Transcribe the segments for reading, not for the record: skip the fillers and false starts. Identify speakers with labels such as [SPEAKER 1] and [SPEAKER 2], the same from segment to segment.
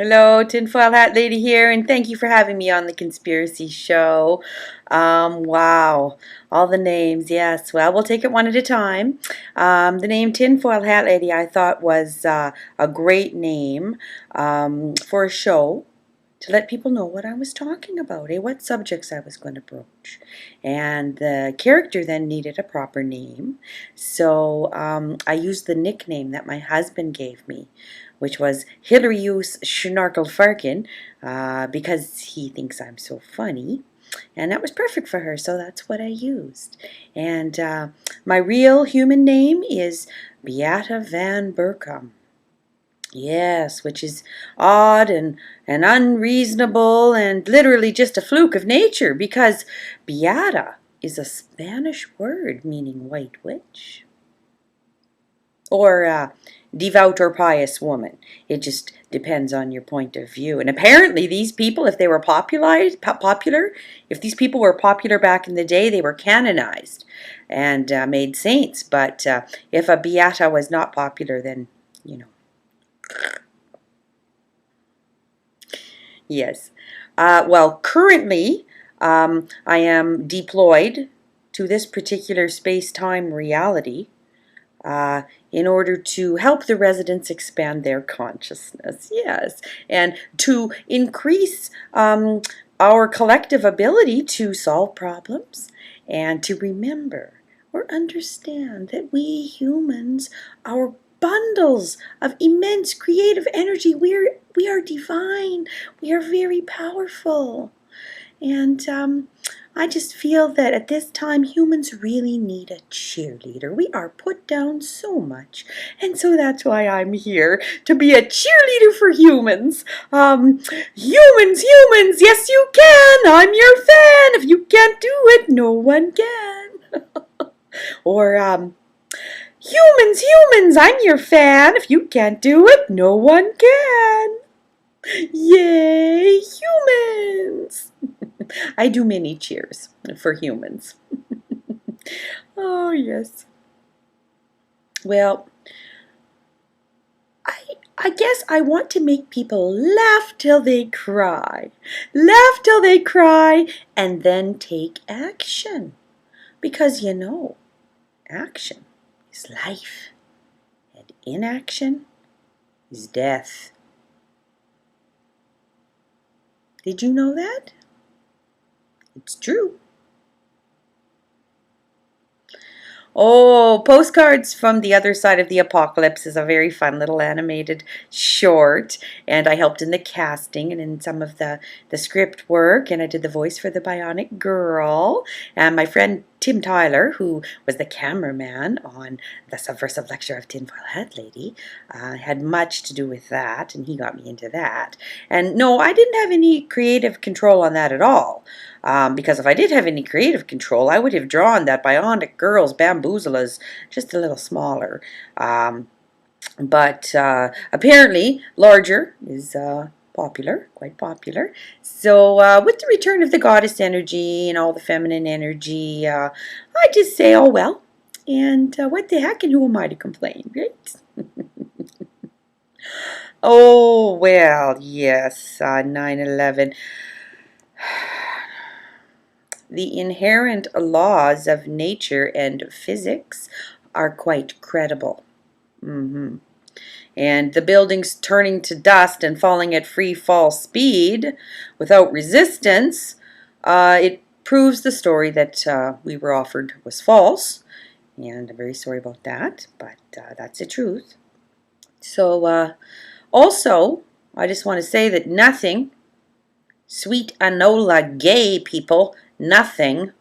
[SPEAKER 1] Hello, Tinfoil Hat Lady here, and thank you for having me on the Conspiracy Show. Wow, all the names, yes. Well, we'll take it one at a time. The name Tinfoil Hat Lady I thought was a great name for a show to let people know what I was talking about, what subjects I was going to broach. And the character then needed a proper name, so I used the nickname that my husband gave me, which was Hilarious Schnorkel Farkin, because he thinks I'm so funny. And that was perfect for her, so that's what I used. And my real human name is Beata Van Burkham. Yes, which is odd and unreasonable and literally just a fluke of nature, because Beata is a Spanish word meaning white witch. Or devout or pious woman. It just depends on your point of view. And apparently these people, if they were popular, if these people were popular back in the day, they were canonized and made saints. But if a beata was not popular, then, you know. Yes. Well, currently I am deployed to this particular space-time reality in order to help the residents expand their consciousness, yes, and to increase our collective ability to solve problems and to remember or understand that we humans are bundles of immense creative energy. We are divine. We are very powerful. And I just feel that at this time humans really need a cheerleader. We are put down so much. And so that's why I'm here, to be a cheerleader for humans. Humans, yes you can. I'm your fan. If you can't do it, no one can. Or humans, I'm your fan. If you can't do it, no one can. Yay, humans! I do mini cheers for humans. Oh, yes. Well, I guess I want to make people laugh till they cry. Laugh till they cry and then take action. Because you know, action is life and inaction is death. Did you know that? It's true. Oh, Postcards from the Other Side of the Apocalypse is a very fun little animated short, and I helped in the casting and in some of the script work, and I did the voice for the Bionic Girl, and my friend Tim Tyler, who was the cameraman on the Subversive Lecture of Tinfoil Hat Lady, had much to do with that, and he got me into that. And no, I didn't have any creative control on that at all. Because if I did have any creative control, I would have drawn that Bionic Girl's Bamboozlers just a little smaller. But apparently, larger is popular, quite popular. So with the return of the goddess energy and all the feminine energy, I just say, oh well. And what the heck, and who am I to complain, right? Oh, well, yes, 9/11. The inherent laws of nature and physics are quite credible. And the buildings turning to dust and falling at free fall speed without resistance, it proves the story that we were offered was false. And I'm very sorry about that, but that's the truth. So also, I just want to say that nothing, sweet Enola gay people, nothing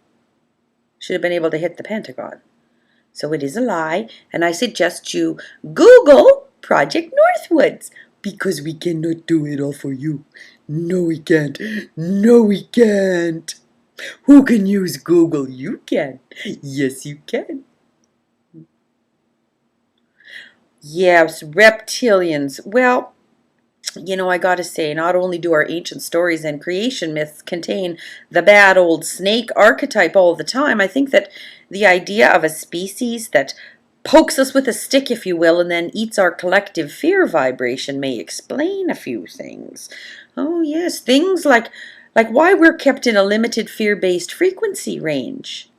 [SPEAKER 1] should have been able to hit the Pentagon. So it is a lie, and I suggest you Google Project Northwoods, because we cannot do it all for you. No, we can't. No, we can't. Who can use Google? You can. Yes, you can. Yes, reptilians. Well, you know, I gotta say, not only do our ancient stories and creation myths contain the bad old snake archetype all the time, I think that the idea of a species that pokes us with a stick, if you will, and then eats our collective fear vibration may explain a few things. Oh yes, things like why we're kept in a limited fear-based frequency range.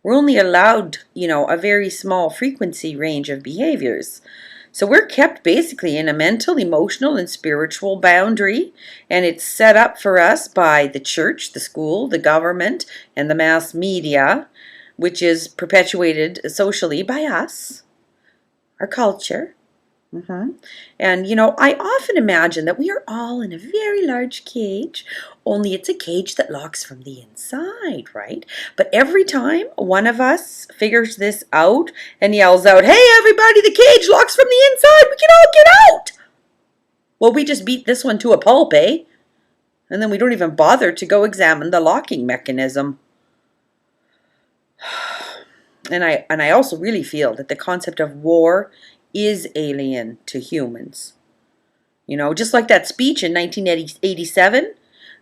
[SPEAKER 1] We're only allowed, a very small frequency range of behaviors. So we're kept basically in a mental, emotional, and spiritual boundary, and it's set up for us by the church, the school, the government, and the mass media, which is perpetuated socially by us, our culture. And, I often imagine that we are all in a very large cage, only it's a cage that locks from the inside, right? But every time one of us figures this out and yells out, "Hey, everybody, the cage locks from the inside, we can all get out!" Well, we just beat this one to a pulp, eh? And then we don't even bother to go examine the locking mechanism. And I also really feel that the concept of war is alien to humans. Just like that speech in 1987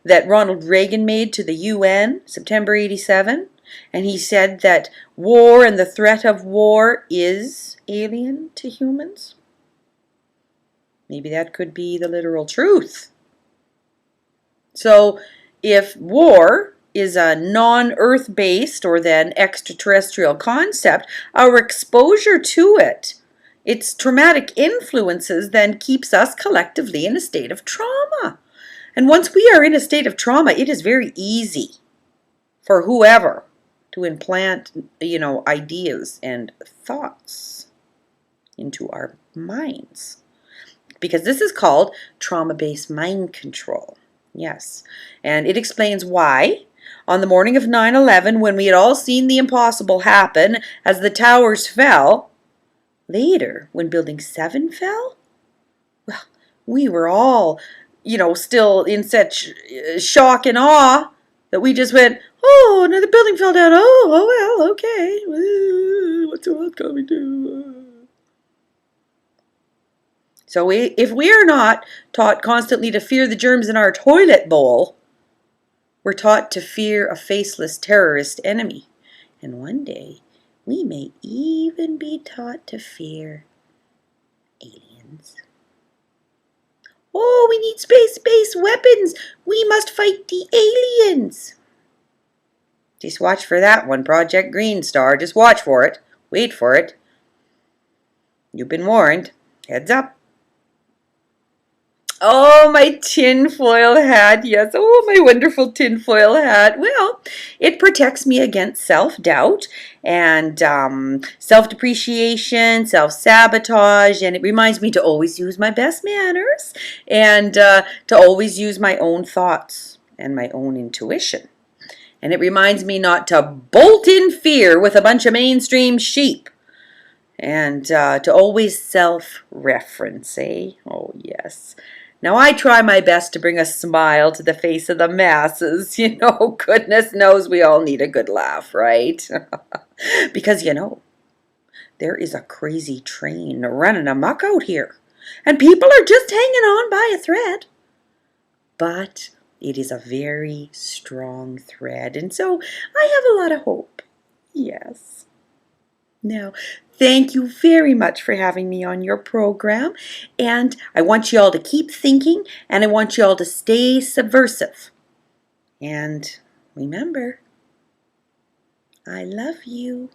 [SPEAKER 1] that Ronald Reagan made to the UN, September 87, and he said that war and the threat of war is alien to humans. Maybe that could be the literal truth. So if war is a non-Earth based or then extraterrestrial concept, our exposure to it, its traumatic influences, then keeps us collectively in a state of trauma. And once we are in a state of trauma, it is very easy for whoever to implant, ideas and thoughts into our minds. Because this is called trauma-based mind control. Yes. And it explains why on the morning of 9/11, when we had all seen the impossible happen as the towers fell, later, when Building 7 fell, well, we were all, still in such shock and awe that we just went, "Oh, another building fell down. Oh well, okay. What's the world coming to?" So if we are not taught constantly to fear the germs in our toilet bowl, we're taught to fear a faceless terrorist enemy. And one day, we may even be taught to fear aliens. Oh, we need space-based weapons. We must fight the aliens. Just watch for that one, Project Green Star. Just watch for it. Wait for it. You've been warned. Heads up. Oh, my tinfoil hat. Yes. Oh, my wonderful tinfoil hat. Well, it protects me against self-doubt and self-depreciation, self-sabotage, and it reminds me to always use my best manners and to always use my own thoughts and my own intuition. And it reminds me not to bolt in fear with a bunch of mainstream sheep. And to always self-reference, eh? Oh, yes. Now, I try my best to bring a smile to the face of the masses. Goodness knows we all need a good laugh, right? Because, there is a crazy train running amok out here. And people are just hanging on by a thread. But it is a very strong thread. And so I have a lot of hope. Yes. Now, thank you very much for having me on your program. And I want you all to keep thinking, and I want you all to stay subversive. And remember, I love you.